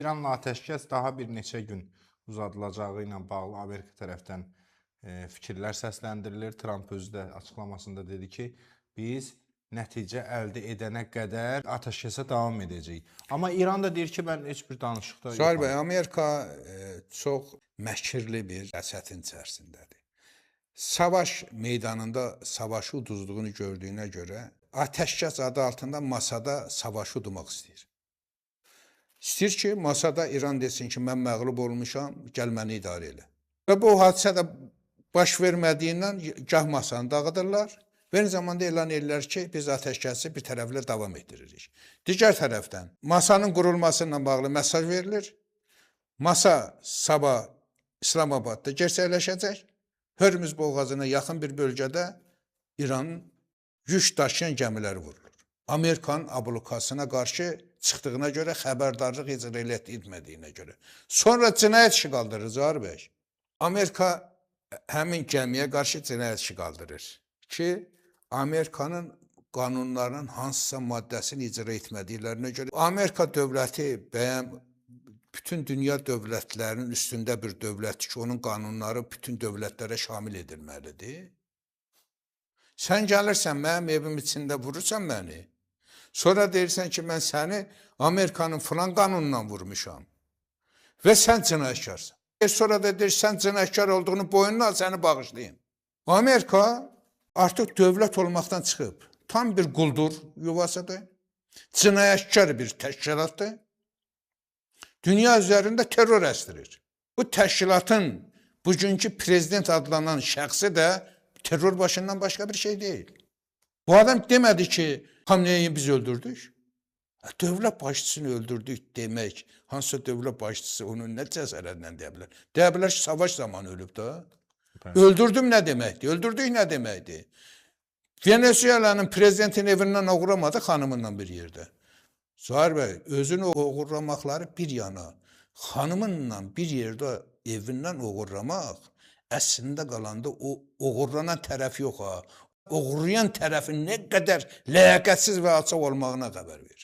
İranla atəşkəs daha bir neçə gün uzadılacağı ilə bağlı Amerika tərəfdən fikirlər səsləndirilir. Tramp özü də açıqlamasında dedi ki, biz nəticə əldə edənə qədər atəşkəsə davam edəcəyik. Amma İran da deyir ki, mən heç bir danışıqda Zahir yoxam. bəy, Amerika çox məkirli bir rəsədin içərisindədir. Savaş meydanında savaşı uduzduğunu gördüyünə görə atəşkəs adı altında masada savaşı udmaq istəyir. İstəyir ki, masada İran desin ki, mən məğlub olmuşam, gəl məni idarə elə. Və bu hadisə də baş vermədiyindən gah masanı dağıdırlar və eyni zamanda elan edirlər ki, biz atəşkəsi bir tərəflə davam etdiririk. Digər tərəfdən masanın qurulması ilə bağlı mesaj verilir. Masa sabah İslamabadda gerçəkləşəcək. Hörmüz boğazına yaxın bir bölgədə İranın yük daşıyan gəmiləri vurulur. Amerikanın ablukasına qarşı çıxdığına görə, xəbərdarlıq icra etmədiyinə görə. Sonra cinayət işi qaldırır Zahir bəy. Amerika həmin gəmiyə qarşı cinayət işi qaldırır ki, Amerikanın qanunlarının hansısa maddəsini icra etmədiklərinə görə Amerika dövləti bəyəm bütün dünya dövlətlərinin üstündə bir dövlətdir ki, onun qanunları bütün dövlətlərə şamil edilməlidir. Sən gəlirsən, mənim evim içində vurursan məni. Sonra deyirsən ki, mən səni Amerikanın filan qanunundan vurmuşam. Və sən cinayətkarsan. Sonra da deyir, sən cinayətkar olduğunu boynuna al, səni bağışlayayım. Amerika artıq dövlət olmaqdan çıxıb. Tam bir quldur yuvasıdır. Cinayətkar bir təşkilatdır. Dünya üzərində terror əstirir. Bu təşkilatın bugünkü prezident adlanan şəxsi də terror başından başqa bir şey deyil. Bu adam demədi ki, Xamneyi biz öldürdük. Dövlət başçısını öldürdük demək, hansısa dövlət başçısı onun nə cəsarətlə deyə bilər? Deyə bilər ki, savaş zamanı ölüb də. Öldürdüm nə deməkdir? Öldürdük nə deməkdir? Venezuelanın prezidentin evindən oğurlamadı xanımınla bir yerdə. Zahir bəy, özünü oğurlamaqları bir yana, xanımınla bir yerdə evindən oğurlamaq, əslində qalanda o oğurlanan tərəf yox ha. Oğurlayan tərəfin nə qədər ləyaqətsiz və alçaq olmağına xəbər verir.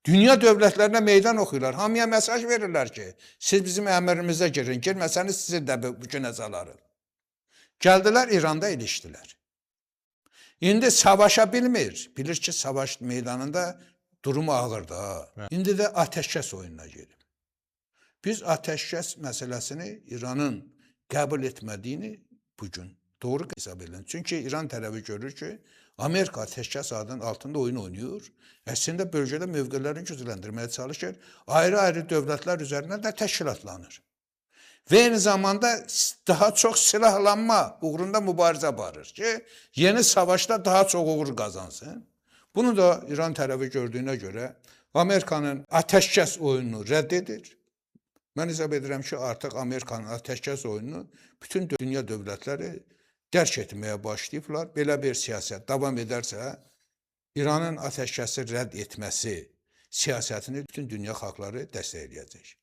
Dünya dövlətlərinə meydan oxuyurlar. Hamıya mesaj verirlər ki, siz bizim əmrimizə girin, girməsəniz sizi də bugün əzalarım. Gəldilər, İranda ilişdilər. İndi savaşa bilmir. Bilir ki, savaş meydanında durumu ağırdır. Ha. İndi də atəşkəs oyununa gelib. Biz atəşkəs məsələsini İranın qəbul etmədiyini bugün doğru hesab edin. Çünki İran tərəfi görür ki, Amerika atəşkəs adının altında oyun oynayır. Əslində bölgədə mövqelərini gücləndirməyə çalışır. Ayrı-ayrı dövlətlər üzərindən də təşkilatlanır. Və eyni zamanda daha çox silahlanma uğrunda mübarizə aparır ki, yeni savaşda daha çox uğur qazansın. Bunu da İran tərəfi gördüyünə görə Amerikanın atəşkəs oyununu rədd edir. Mən hesab edirəm ki, artıq Amerikanın atəşkəs oyununu bütün dünya dövlətləri dərk etməyə başlayıblar. Belə bir siyasət davam edərsə, İranın atəşkəsi rədd etməsi siyasətini bütün dünya xalqları dəstəkləyəcək.